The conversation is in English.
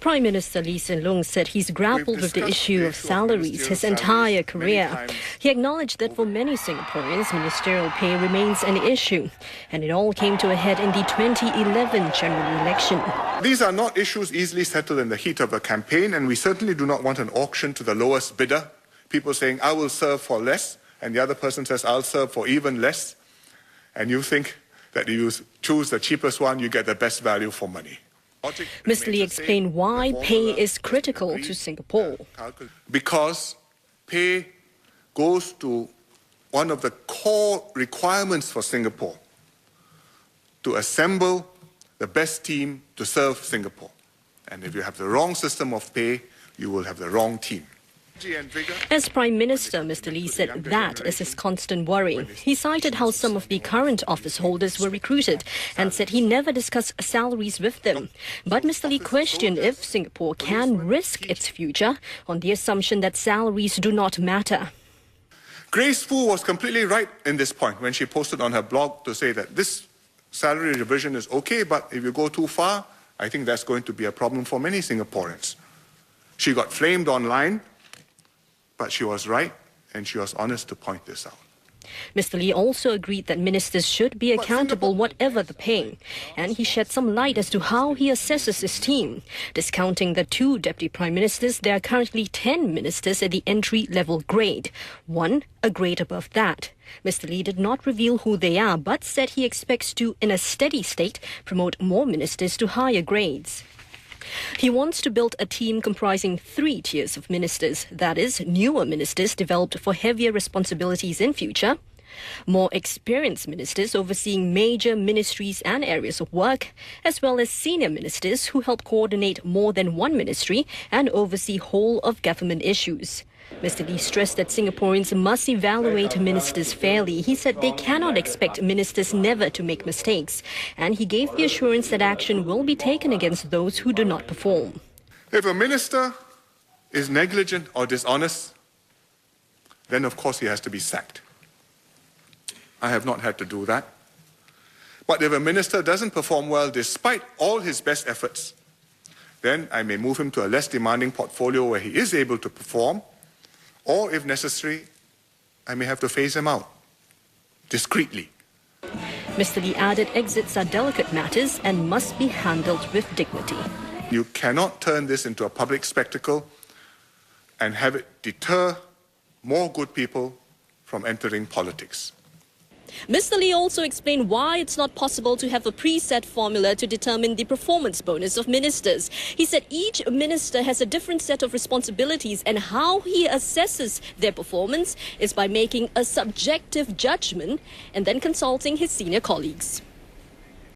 Prime Minister Lee Hsien Loong said he's grappled with the issue of salaries his entire career. He acknowledged that for many Singaporeans, ministerial pay remains an issue, and it all came to a head in the 2011 general election. These are not issues easily settled in the heat of a campaign, and we certainly do not want an auction to the lowest bidder. People saying, I will serve for less, and the other person says, I'll serve for even less. And you think that you choose the cheapest one, you get the best value for money. Mr. Lee explained why pay is critical to Singapore. Because pay goes to one of the core requirements for Singapore, to assemble the best team to serve Singapore. And if you have the wrong system of pay, you will have the wrong team. As Prime Minister, Mr. Lee said that is his constant worry. He cited how some of the current office holders were recruited and said he never discussed salaries with them. But Mr. Lee questioned if Singapore can risk its future on the assumption that salaries do not matter. Grace Fu was completely right in this point when she posted on her blog to say that this salary revision is okay, but if you go too far, I think that's going to be a problem for many Singaporeans. She got flamed online, but she was right, and she was honest to point this out. Mr. Lee also agreed that ministers should be accountable whatever the pay, and he shed some light as to how he assesses his team. Discounting the 2 deputy prime ministers, there are currently 10 ministers at the entry-level grade, 1 a grade above that. Mr. Lee did not reveal who they are, but said he expects to, in a steady state, promote more ministers to higher grades. He wants to build a team comprising 3 tiers of ministers, that is, newer ministers developed for heavier responsibilities in future, more experienced ministers overseeing major ministries and areas of work, as well as senior ministers who help coordinate more than one ministry and oversee whole of government issues. Mr. Lee stressed that Singaporeans must evaluate ministers fairly. He said they cannot expect ministers never to make mistakes, and he gave the assurance that action will be taken against those who do not perform. If a minister is negligent or dishonest, then of course he has to be sacked. I have not had to do that. But if a minister doesn't perform well despite all his best efforts, then I may move him to a less demanding portfolio where he is able to perform, or if necessary, I may have to phase him out, discreetly. Mr. Lee added exits are delicate matters and must be handled with dignity. You cannot turn this into a public spectacle and have it deter more good people from entering politics. Mr. Lee also explained why it's not possible to have a preset formula to determine the performance bonus of ministers. He said each minister has a different set of responsibilities, and how he assesses their performance is by making a subjective judgment and then consulting his senior colleagues.